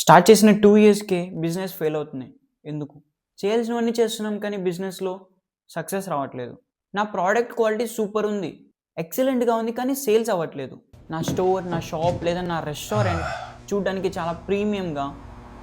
Start చేసిన 2 ఇయర్స్‌కే business fail అవుతున్నాయి. ఎందుకు? చేయాల్సినవన్నీ చేస్తున్నాం కానీ బిజినెస్‌లో సక్సెస్ రావట్లేదు. నా ప్రొడక్ట్ క్వాలిటీ సూపర్ ఉంది. ఎక్సలెంట్‌గా ఉంది కానీ సేల్స్ అవ్వట్లేదు. నా స్టోర్, నా షాప్ లేదా నా రెస్టారెంట్ చూడ్డానికి చాలా ప్రీమియంగా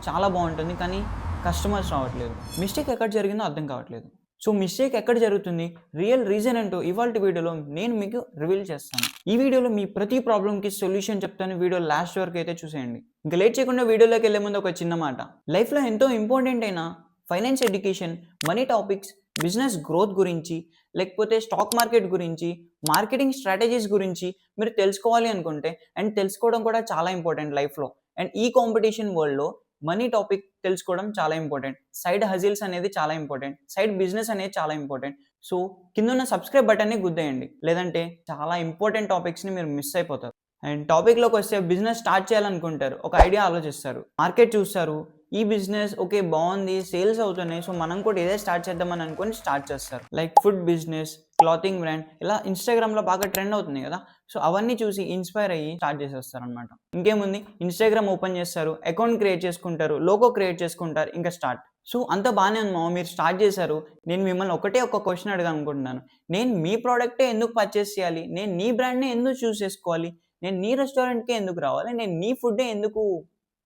చాలా బావుంటుంది. కానీ కస్టమర్స్ రావట్లేదు. మిస్టేక్ ఎక్కడ జరిగిందో అర్థం కావట్లేదు. సో, మిస్టేక్ ఎక్కడ జరుగుతుంది? రియల్ రీజన్ ఏంటో ఇవాల్టి వీడియోలో నేను మీకు రివీల్ చేస్తాను. ఈ వీడియోలో మీ ప్రతి ప్రాబ్లమ్‌కి సొల్యూషన్ చెప్తాను. వీడియో లాస్ట్ వరకు అయితే చూసేయండి. ఇంకా లేట్ చేయకుండా వీడియోలోకి వెళ్ళే ముందు ఒక చిన్న మాట. లైఫ్‌లో ఎంతో ఇంపార్టెంట్ అయిన finance education, money topics, business growth గురించి, లేకపోతే స్టాక్ మార్కెట్ గురించి, మార్కెటింగ్ స్ట్రాటజీస్ గురించి మీరు తెలుసుకోవాలి అనుకుంటే అండ్ తెలుసుకోవడం కూడా చాలా ఇంపార్టెంట్ లైఫ్‌లో. అండ్ ఈ కాంపిటీషన్ వరల్డ్‌లో మనీ టాపిక్ తెలుసుకోవడం చాలా ఇంపార్టెంట్. సైడ్ హజిల్స్ అనేది చాలా ఇంపార్టెంట్. సైడ్ బిజినెస్ అనేది చాలా ఇంపార్టెంట్. సో, కిందున్న సబ్స్క్రైబ్ బటన్‌ని గుద్దేయండి. లేదంటే చాలా ఇంపార్టెంట్ టాపిక్స్‌ని మీరు మిస్ అయిపోతారు. అండ్ టాపిక్‌లోకి వస్తే బిజినెస్ స్టార్ట్ చేయాలనుకుంటారు. ఒక ఐడియా ఆలోచిస్తారు. మార్కెట్ చూస్తారు. ఈ బిజినెస్ ఓకే బావుంది. సేల్స్ అవుతున్నాయి. సో, మనం కూడా ఇదే స్టార్ట్ చేద్దామని అనుకొని స్టార్ట్ చేస్తారు. Like food business, clothing brand ఇలా ఇన్‌స్టాగ్రామ్‌లో బాగా ట్రెండ్ అవుతుంది కదా! సో, అవన్నీ చూసి ఇన్‌స్పైర్ అయ్యి స్టార్ట్ చేసేస్తారనమాట. ఇంకేముంది ఇన్‌స్టాగ్రామ్ ఓపెన్ చేస్తారు. అకౌంట్ క్రియేట్ చేసుకుంటారు. లోగో క్రియేట్ చేసుకుంటారు. ఇంకా స్టార్ట్. సో, అంతా బానే ఉంది మామ. మీరు స్టార్ట్ చేశారు. నేను మిమ్మల్ని ఒకటే ఒక క్వెషన్ అడగాలనుకుంటున్నాను. నేను మీ ప్రొడక్టే ఎందుకు పర్చేస్ చేయాలి? నేను నీ బ్రాండ్‌నే ఎందుకు చూజ్ చేసుకోవాలి? నేను నీ రెస్టారెంట్‌కే ఎందుకు రావాలి? నేను నీ ఫుడ్డే ఎందుకు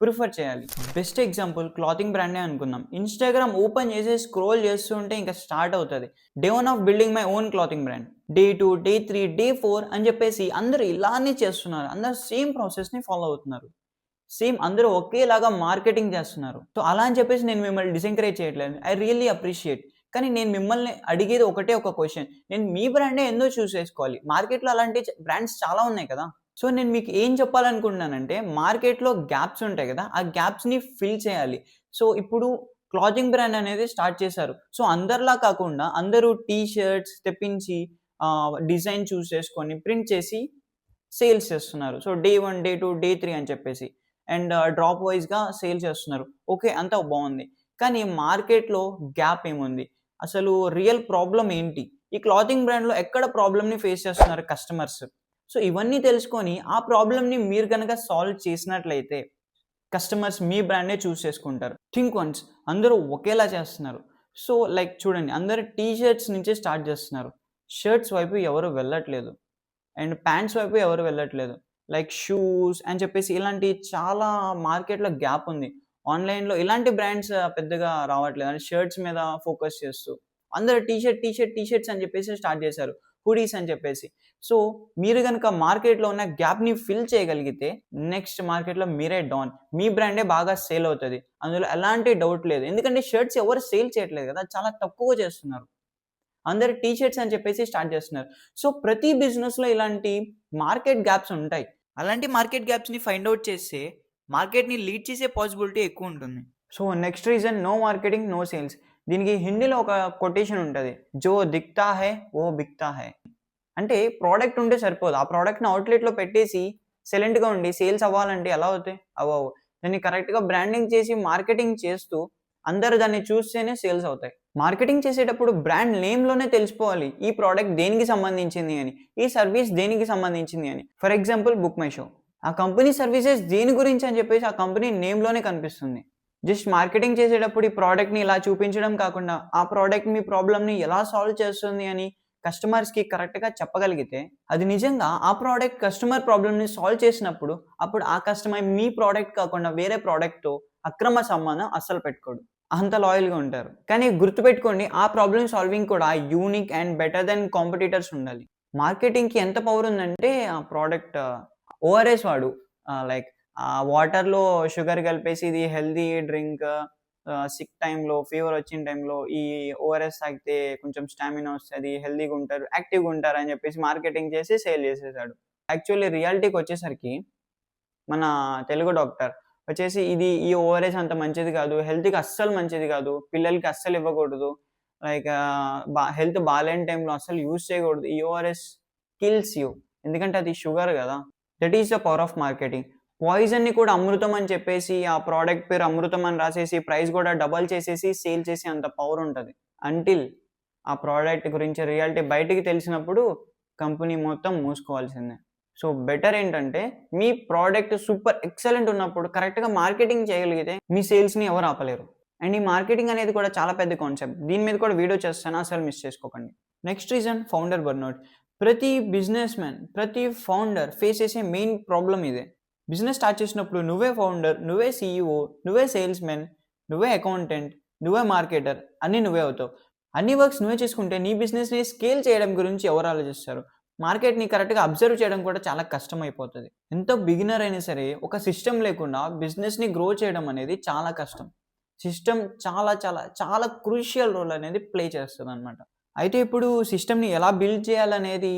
ప్రిఫర్ చేయాలి? బెస్ట్ ఎగ్జాంపుల్ క్లాతింగ్ బ్రాండే అనుకుందాం. ఇన్‌స్టాగ్రామ్ ఓపెన్ చేసి స్క్రోల్ చేస్తూ ఉంటే ఇంకా స్టార్ట్ అవుతది. Day 1 of building my own clothing brand. Day 2, day 3, day 4 అని చెప్పేసి అందరూ ఇలానే చేస్తున్నారు. అందరూ సేమ్ ప్రాసెస్‌ని ఫాలో అవుతున్నారు. సేమ్ అందరూ ఒకేలాగా మార్కెటింగ్ చేస్తున్నారు. సో, అలా అని చెప్పేసి నేను మిమ్మల్ని డిసెంకరేజ్ చేయట్లేదు. I really appreciate. కానీ నేను మిమ్మల్ని అడిగేది ఒకటే ఒక క్వెషన్. నేను మీ బ్రాండే ఎందుకు చూజ్ చేసుకోవాలి? మార్కెట్‌లో అలాంటి బ్రాండ్స్ చాలా ఉన్నాయి కదా! సో, నేను మీకు ఏం చెప్పాలనుకుంటున్నానంటే మార్కెట్‌లో గ్యాప్స్ ఉంటాయి కదా! ఆ గ్యాప్స్‌ని ఫిల్ చేయాలి. సో, ఇప్పుడు క్లాతింగ్ బ్రాండ్ అనేది స్టార్ట్ చేశారు. సో, అందరిలా కాకుండా అందరూ టీ షర్ట్స్ తెప్పించి డిజైన్ చూజ్ చేసుకొని ప్రింట్ చేసి సేల్స్ చేస్తున్నారు. సో, డే 1, డే 2, డే 3 అని చెప్పేసి. అండ్ డ్రాప్ వైస్‌గా సేల్ చేస్తున్నారు. ఓకే. అంతా బావుంది. కానీ మార్కెట్‌లో గ్యాప్ ఏముంది? అసలు రియల్ ప్రాబ్లమ్ ఏంటి? ఈ క్లాతింగ్ బ్రాండ్‌లో ఎక్కడ ప్రాబ్లమ్‌ని ఫేస్ చేస్తున్నారు కస్టమర్స్? సో, ఇవన్నీ తెలుసుకొని ఆ ప్రాబ్లమ్‌ని మీరు గనక సాల్వ్ చేసినట్లయితే కస్టమర్స్ మీ బ్రాండే చూజ్ చేసుకుంటారు. థింక్ వన్స్ అందరూ ఒకేలా చేస్తున్నారు. సో, లైక్ చూడండి అందరూ టీ షర్ట్స్ నుంచే స్టార్ట్ చేస్తున్నారు. షర్ట్స్ వైపు ఎవరు వెళ్ళట్లేదు. అండ్ ప్యాంట్స్ వైపు ఎవరు వెళ్ళట్లేదు. లైక్ షూస్ అని చెప్పేసి ఇలాంటి చాలా మార్కెట్‌లో గ్యాప్ ఉంది. ఆన్‌లైన్‌లో ఇలాంటి బ్రాండ్స్ పెద్దగా రావట్లేదు. అంటే షర్ట్స్ మీద ఫోకస్ చేస్తూ. అందరూ టీ షర్ట్స్ అని చెప్పేసి స్టార్ట్ చేశారు. హుడీస్ అని చెప్పేసి. సో, మీరు గనుక మార్కెట్‌లో ఉన్న గ్యాప్‌ని ఫిల్ చేయగలిగితే నెక్స్ట్ మార్కెట్‌లో మీరే డాన్. మీ బ్రాండే బాగా సేల్ అవుతది. అందులో ఎలాంటి డౌట్ లేదు. ఎందుకంటే షర్ట్స్ ఎవరు సేల్ చేయట్లేదు కదా! చాలా తక్కువ చేస్తున్నారు. అందరూ టీ షర్ట్స్ అని చెప్పేసి స్టార్ట్ చేస్తున్నారు. సో, ప్రతి బిజినెస్‌లో ఇలాంటి మార్కెట్ గ్యాప్స్ ఉంటాయి. అలాంటి మార్కెట్ గ్యాప్స్‌ని ఫైండ్ ఔట్ చేస్తే మార్కెట్‌ని లీడ్ చేసే పాసిబిలిటీ ఎక్కువుంటుంది. So, next reason no marketing, no sales. దీనికి హిందీలో ఒక కొటేషన్ ఉంటది. జో దిఖ్తా హై వో బిక్తా హై. అంటే ప్రొడక్ట్ ఉంటే సరిపోదు. ఆ ప్రొడక్ట్‌ని ఔట్‌లెట్‌లో పెట్టేసి సైలెంట్‌గా ఉండి సేల్స్ అవ్వాలంటే ఎలా అవుతాయి? అవ్వవు. దాన్ని కరెక్ట్‌గా బ్రాండింగ్ చేసి మార్కెటింగ్ చేస్తూ అందరూ దాన్ని చూస్తేనే సేల్స్ అవుతాయి. మార్కెటింగ్ చేసేటప్పుడు బ్రాండ్ నేమ్‌లోనే తెలిసిపోవాలి. ఈ ప్రొడక్ట్ దేనికి సంబంధించింది అని. ఈ సర్వీస్ దేనికి సంబంధించింది అని. For example book my show. ఆ కంపెనీ సర్వీసెస్ దేని గురించి అని చెప్పేసి ఆ కంపెనీ నేమ్‌లోనే కనిపిస్తుంది. జస్ట్ మార్కెటింగ్ చేసేటప్పుడు ఈ ప్రొడక్ట్‌ని ఇలా చూపించడం కాకుండా ఆ ప్రొడక్ట్ మీ ప్రాబ్లమ్‌ని ఎలా సాల్వ్ చేస్తుంది అని కస్టమర్స్‌కి కరెక్ట్‌గా చెప్పగలిగితే అది నిజంగా ఆ ప్రొడక్ట్ కస్టమర్ ప్రాబ్లమ్‌ని సాల్వ్ చేసినప్పుడు అప్పుడు ఆ కస్టమర్ మీ ప్రొడక్ట్ కాకుండా వేరే ప్రొడక్ట్‌తో అక్రమ సంబంధం అస్సలు పెట్టుకోడు. అంత లాయల్‌గా ఉంటారు. కానీ గుర్తుపెట్టుకోండి ఆ ప్రాబ్లమ్ సాల్వింగ్ కూడా unique and better then competitors ఉండాలి. మార్కెటింగ్‌కి ఎంత పవర్ ఉందంటే ఆ ప్రొడక్ట్ ఓఆర్ఎస్ వాడు లైక్ వాటర్‌లో షుగర్ కలిపేసి ఇది హెల్తీ డ్రింక్ సిక్ టైమ్‌లో, ఫీవర్ వచ్చిన టైమ్‌లో ఈ ఓఆర్ఎస్ తాగితే కొంచెం స్టామినా వస్తది, హెల్తీగా ఉంటారు, యాక్టివ్‌గా ఉంటారు అని చెప్పేసి మార్కెటింగ్ చేసి సేల్ చేసేసాడు. యాక్చువల్లీ రియాలిటీకొచ్చేసరికి మన తెలుగు డాక్టర్ వచ్చేసి ఈ ఓఆర్ఎస్ అంత మంచిది కాదు. హెల్త్‌కి అస్సలు మంచిది కాదు. పిల్లలకి అస్సలు ఇవ్వకూడదు. లైక్ హెల్త్ బాలేని టైంలో అస్సలు యూజ్ చేయకూడదు. ఈ ఓఆర్ఎస్ కిల్స్ యూ. ఎందుకంటే అది షుగర్ గదా! That is the power of marketing. పాయిజన్‌ని కూడా అమృతం అని చెప్పేసి ఆ ప్రొడక్ట్ పేరు అమృతం అని రాసేసి ప్రైస్ కూడా డబుల్ చేసేసి సేల్ చేసే అంత పవర్ ఉంటది. అంటిల్ ఆ ప్రొడక్ట్ గురించి రియాలిటీ బయటికి తెలిసినప్పుడు కంపెనీ మొత్తం మూసుకోవాల్సిందే. సో బెటర్ ఏంటంటే మీ ప్రోడక్ట్ సూపర్ ఎక్సలెంట్ ఉన్నప్పుడు కరెక్ట్గా మార్కెటింగ్ చేయగలిగితే మీ సేల్స్ని ఎవరు ఆపలేరు. అండ్ ఈ మార్కెటింగ్ అనేది కూడా చాలా పెద్ద కాన్సెప్ట్. దీని మీద కూడా వీడియో చేస్తాను, అసలు మిస్ చేసుకోకండి. Next reason founder burnout. ప్రతి బిజినెస్ మ్యాన్, ప్రతి ఫౌండర్ ఫేస్ చేసే మెయిన్ ప్రాబ్లం ఇదే. బిజినెస్ స్టార్ట్ చేసినప్పుడు నువ్వే ఫౌండర్, నువ్వే సీఈఓ, నువ్వే సేల్స్ మెన్, నువ్వే అకౌంటెంట్, నువ్వే మార్కెటర్, అన్నీ నువ్వే అవుతావు. అన్ని వర్క్స్ నువ్వే చేసుకుంటే నీ బిజినెస్ని స్కేల్ చేయడం గురించి ఎవరు ఆలోచిస్తారు? మార్కెట్ని కరెక్ట్గా అబ్జర్వ్ చేయడం కూడా చాలా కష్టం అయిపోతుంది. ఎంతో బిగినర్ అయినా సరే ఒక సిస్టమ్ లేకుండా బిజినెస్ని గ్రో చేయడం అనేది చాలా కష్టం. సిస్టమ్ చాలా చాలా చాలా క్రూషియల్ రోల్ అనేది ప్లే చేస్తుంది అనమాట. అయితే ఇప్పుడు సిస్టమ్ని ఎలా బిల్డ్ చేయాలనేది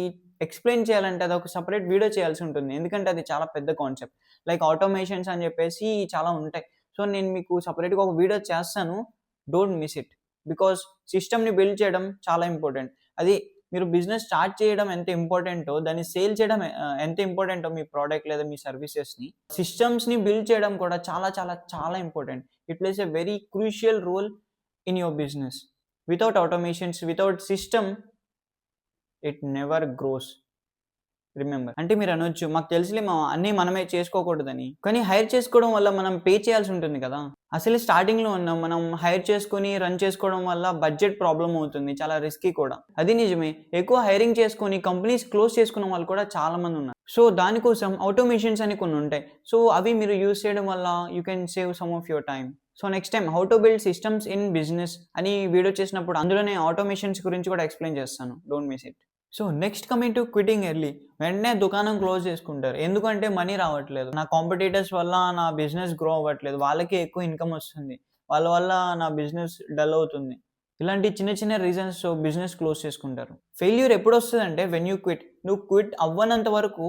ఎక్స్ప్లెయిన్ చేయాలంటే అది ఒక సపరేట్ వీడియో చేయాల్సి ఉంటుంది. ఎందుకంటే అది చాలా పెద్ద కాన్సెప్ట్. లైక్ ఆటోమేషన్స్ అని చెప్పేసి చాలా ఉంటాయి. సో నేను మీకు సపరేట్గా ఒక వీడియో చేస్తాను, డోంట్ మిస్ ఇట్. బికాస్ సిస్టమ్ని బిల్డ్ చేయడం చాలా ఇంపార్టెంట్. అది మీరు బిజినెస్ స్టార్ట్ చేయడం ఎంత ఇంపార్టెంటో, దాన్ని సేల్ చేయడం ఎంత ఇంపార్టెంటో మీ ప్రోడక్ట్ లేదా మీ సర్వీసెస్ని, సిస్టమ్స్ని బిల్డ్ చేయడం కూడా చాలా చాలా చాలా important. It plays a very crucial role in your business. Without automations, without system, it never grows. Remember. అంటే మీరు అనొచ్చు, మాకు తెలుసులే మా అన్నీ మనమే చేసుకోకూడదని. కానీ హైర్ చేసుకోవడం వల్ల మనం పే చేయాల్సి ఉంటుంది కదా. అసలు స్టార్టింగ్లో ఉన్నాం, మనం హైర్ చేసుకొని రన్ చేసుకోవడం వల్ల బడ్జెట్ ప్రాబ్లం అవుతుంది, చాలా రిస్కీ కూడా. అది నిజమే. ఎక్కువ హైరింగ్ చేసుకొని కంపెనీస్ క్లోజ్ చేసుకున్న వాళ్ళు కూడా చాలా మంది ఉన్నారు. సో దానికోసం ఆటోమేషన్స్ అని కొన్ని ఉంటాయి. సో అవి మీరు యూజ్ చేయడం వల్ల you can save some of your time. So next time how to build systems in business అని వీడియో చేసినప్పుడు అందులోనే ఆటోమేషన్స్ గురించి కూడా ఎక్స్ప్లెయిన్ చేస్తాను, don't miss it. So next coming to quitting early. వెంటనే దుకాణం క్లోజ్ చేసుకుంటారు. ఎందుకంటే మనీ రావట్లేదు, నా కాంపిటీటర్స్ వల్ల నా బిజినెస్ గ్రో అవ్వట్లేదు, వాళ్ళకి ఎక్కువ ఇన్కమ్ వస్తుంది, వాళ్ళ వల్ల నా బిజినెస్ డల్ అవుతుంది. ఇలాంటి చిన్న చిన్న రీజన్స్ బిజినెస్ క్లోజ్ చేసుకుంటారు. ఫెయిల్యూర్ ఎప్పుడు వస్తుంది అంటే వెన్ యూ క్విట్. నువ్వు క్విట్ అవ్వనంత వరకు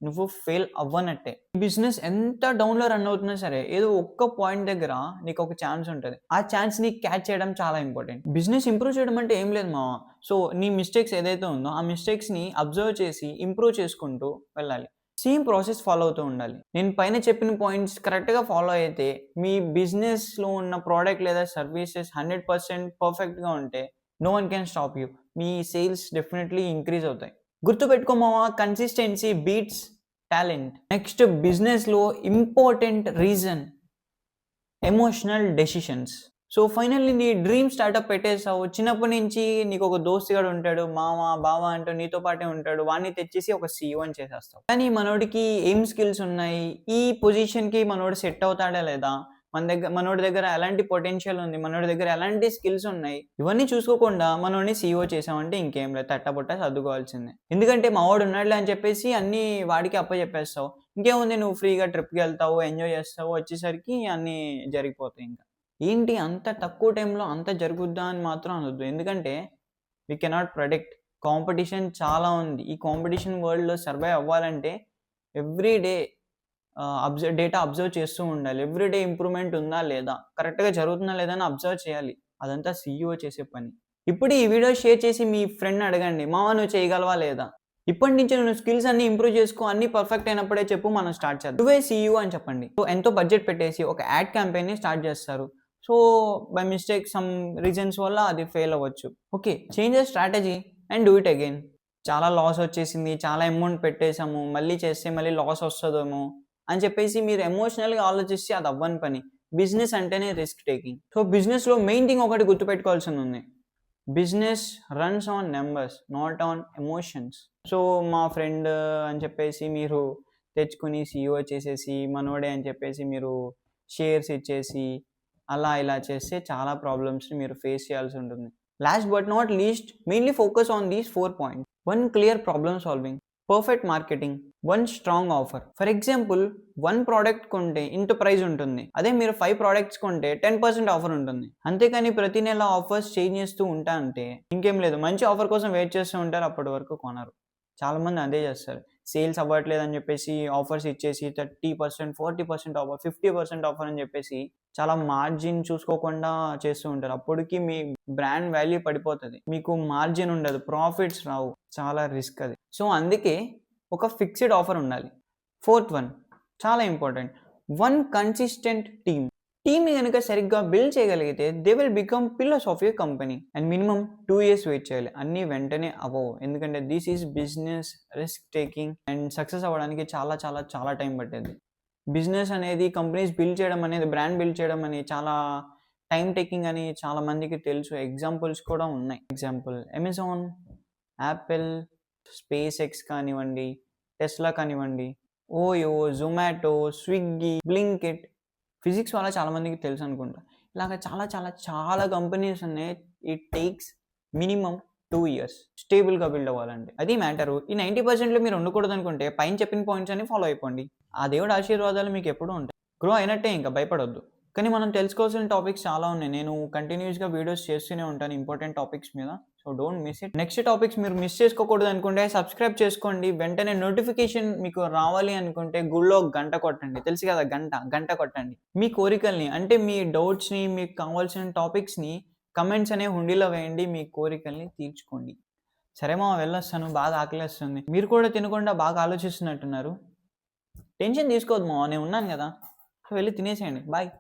నువ్వు ఫెయిల్ అవ్వనట్టే. బిజినెస్ ఎంత డౌన్లో రన్ అవుతున్నా సరే ఏదో ఒక్క పాయింట్ దగ్గర నీకు ఒక ఛాన్స్ ఉంటుంది. ఆ ఛాన్స్ని క్యాచ్ చేయడం చాలా ఇంపార్టెంట్. బిజినెస్ ఇంప్రూవ్ చేయడం అంటే ఏం లేదు మావా. సో నీ మిస్టేక్స్ ఏదైతే ఉందో ఆ మిస్టేక్స్ని అబ్జర్వ్ చేసి ఇంప్రూవ్ చేసుకుంటూ వెళ్ళాలి. సేమ్ ప్రాసెస్ ఫాలో అవుతూ ఉండాలి. నేను పైన చెప్పిన పాయింట్స్ కరెక్ట్గా ఫాలో అయితే మీ బిజినెస్లో ఉన్న ప్రోడక్ట్ లేదా సర్వీసెస్ 100% పర్ఫెక్ట్గా ఉంటే no one can stop you. మీ సేల్స్ డెఫినెట్లీ ఇంక్రీజ్ అవుతాయి. గుర్తుపెట్టుకోమావా, కన్సిస్టెన్సీ బీట్స్ టాలెంట్. నెక్స్ట్ బిజినెస్లో important reason emotional decisions. So finally నీ డ్రీమ్ స్టార్టప్ పెట్టేసావు. చిన్నప్పటి నుంచి నీకు ఒక దోస్తుగాడు ఉంటాడు, మామ బావ అంటూ నీతో పాటే ఉంటాడు, వాడిని తెచ్చేసి ఒక CEO అని చేసేస్తావు. కానీ మనోడికి ఏం స్కిల్స్ ఉన్నాయి, ఈ పొజిషన్కి మనోడు సెట్ అవుతాడా లేదా, మనోడి దగ్గర ఎలాంటి పొటెన్షియల్ ఉంది, మనోడి దగ్గర ఎలాంటి స్కిల్స్ ఉన్నాయి, ఇవన్నీ చూసుకోకుండా మనోడిని CEO చేసామంటే ఇంకేం లేదు, తట్టబుట్ట సర్దుకోవాల్సిందే. ఎందుకంటే మా వాడు ఉన్నాడులే అని చెప్పేసి అన్నీ వాడికి అప్పచెప్పేస్తావు. ఇంకేముంది, నువ్వు ఫ్రీగా ట్రిప్కి వెళ్తావు, ఎంజాయ్ చేస్తావు, వచ్చేసరికి అన్నీ జరిగిపోతాయి. ఇంకా ఏంటి అంత తక్కువ టైంలో అంత జరుగుద్దా అని మాత్రం అనొద్దు. ఎందుకంటే వీ కెనాట్ ప్రెడిక్ట్. కాంపిటీషన్ చాలా ఉంది. ఈ కాంపిటీషన్ వరల్డ్లో సర్వైవ్ అవ్వాలంటే ఎవ్రీడే డేటా అబ్జర్వ్ చేస్తూ ఉండాలి. ఎవ్రీడే ఇంప్రూవ్మెంట్ ఉందా లేదా, కరెక్ట్గా జరుగుతుందా లేదా అని అబ్జర్వ్ చేయాలి. అదంతా CEO చేసే పని. ఇప్పుడు ఈ వీడియో షేర్ చేసి మీ ఫ్రెండ్ అడగండి, మావా నువ్వు చేయగలవా లేదా. ఇప్పటి నుంచి నువ్వు స్కిల్స్ అన్ని ఇంప్రూవ్ చేసుకో, అన్ని పర్ఫెక్ట్ అయినప్పుడే చెప్పు, మనం స్టార్ట్ చేద్దాం. నువ్వే CEO అని చెప్పండి. సో ఎంతో బడ్జెట్ పెట్టేసి ఒక యాడ్ క్యాంపెయిన్ని స్టార్ట్ చేస్తారు. So by mistake some reasons వల్ల అది ఫెయిల్ అవ్వచ్చు. Okay, change the strategy and do it again. చాలా లాస్ వచ్చేసింది, చాలా అమౌంట్ పెట్టేసాము, మళ్ళీ చేస్తే మళ్ళీ లాస్ వస్తుందేమో అని చెప్పేసి మీరు ఎమోషనల్గా ఆలోచిస్తే అది అవ్వని పని. బిజినెస్ అంటేనే రిస్క్ టేకింగ్. సో బిజినెస్లో మెయిన్ థింగ్ ఒకటి గుర్తుపెట్టుకోవాల్సింది ఉంది. Business runs on numbers, not on emotions. So మా ఫ్రెండ్ అని చెప్పేసి మీరు తెచ్చుకుని CEO చేసేసి, మనోడే అని చెప్పేసి మీరు షేర్స్ ఇచ్చేసి అలా ఇలా చేస్తే చాలా ప్రాబ్లమ్స్ని మీరు ఫేస్ చేయాల్సి ఉంటుంది. Last but not least, mainly focus on these 4 points. 1 clear problem solving, perfect marketing, 1 strong offer. For example 1 product కొంటే ఇంత ప్రైస్ ఉంటుంది, అదే మీరు 5 ప్రోడక్ట్స్ కొంటే 10% ఆఫర్ ఉంటుంది. అంతేకాని ప్రతి నెల ఆఫర్స్ చేంజ్ చేస్తూ ఉంటా అంటే ఇంకేం లేదు, మంచి ఆఫర్ కోసం వెయిట్ చేస్తూ ఉంటారు, అప్పటి వరకు కొనరు. చాలామంది అదే చేస్తారు. సేల్స్ అవ్వట్లేదు అని చెప్పేసి ఆఫర్స్ ఇచ్చేసి 30%, 40% ఆఫర్, 50% ఆఫర్ అని చెప్పేసి చాలా మార్జిన్ చూసుకోకుండా చేస్తూ ఉంటారు. అప్పటికి మీ బ్రాండ్ వాల్యూ పడిపోతుంది, మీకు మార్జిన్ ఉండదు, ప్రాఫిట్స్ రావు, చాలా రిస్క్ అది. సో అందుకే ఒక ఫిక్స్డ్ ఆఫర్ ఉండాలి. 4th వన్ చాలా ఇంపార్టెంట్, 1 కన్సిస్టెంట్ టీమ్. టీమ్ని కనుక సరిగ్గా బిల్డ్ చేయగలిగితే they will become pillars of your company. And minimum 2 years wait చేయాలి, అన్నీ వెంటనే అవ్వవు. ఎందుకంటే this is business, risk taking and success అవ్వడానికి చాలా చాలా చాలా టైం పట్టేది. బిజినెస్ అనేది, కంపెనీస్ బిల్డ్ చేయడం అనేది, బ్రాండ్ బిల్డ్ చేయడం అనేది చాలా టైం టేకింగ్ అని చాలా మందికి తెలుసు. ఎగ్జాంపుల్స్ కూడా ఉన్నాయి. Example Amazon, Apple, space X కానివ్వండి, టెస్లా కానివ్వండి, OYO, Zomato, Swiggy, Blinkit. Physics వల్ల చాలా మందికి తెలుసు అనుకుంటా. ఇలాగ చాలా చాలా చాలా కంపెనీస్ ఉన్నాయి. ఇట్ టేక్స్ మినిమం 2 years స్టేబుల్గా బిల్డ్ అవ్వాలండి. అది మ్యాటరు. ఈ 90%లో మీరు ఉండకూడదు అనుకుంటే పైన చెప్పిన పాయింట్స్ అన్ని ఫాలో అయిపోండి. ఆ దేవుడి ఆశీర్వాదాలు మీకు ఎప్పుడూ ఉంటాయి. గ్రో అయినట్టే, ఇంకా భయపడొద్దు. కానీ మనం తెలుసుకోవాల్సిన టాపిక్స్ చాలా ఉన్నాయి. నేను కంటిన్యూస్గా వీడియోస్ చేస్తూనే ఉంటాను ఇంపార్టెంట్ టాపిక్స్ మీద. So don't miss it. Next topics మీరు మిస్ చేసుకోకూడదు అనుకుంటే సబ్స్క్రైబ్ చేసుకోండి. వెంటనే నోటిఫికేషన్ మీకు రావాలి అనుకుంటే గుళ్ళో గంట కొట్టండి. తెలుసు కదా, గంట కొట్టండి. మీ కోరికల్ని, అంటే మీ డౌట్స్ని, మీకు కావాల్సిన టాపిక్స్ని కమెంట్స్ అనే హుండీలో వేయండి. మీ కోరికల్ని తీర్చుకోండి. సరే మా వెళ్ళొస్తాను, బాగా ఆకలిస్తుంది. మీరు కూడా తినకుండా బాగా ఆలోచిస్తున్నట్టున్నారు. టెన్షన్ తీసుకోవద్దు మా, నేను ఉన్నాను కదా. వెళ్ళి తినేసేయండి. బాయ్.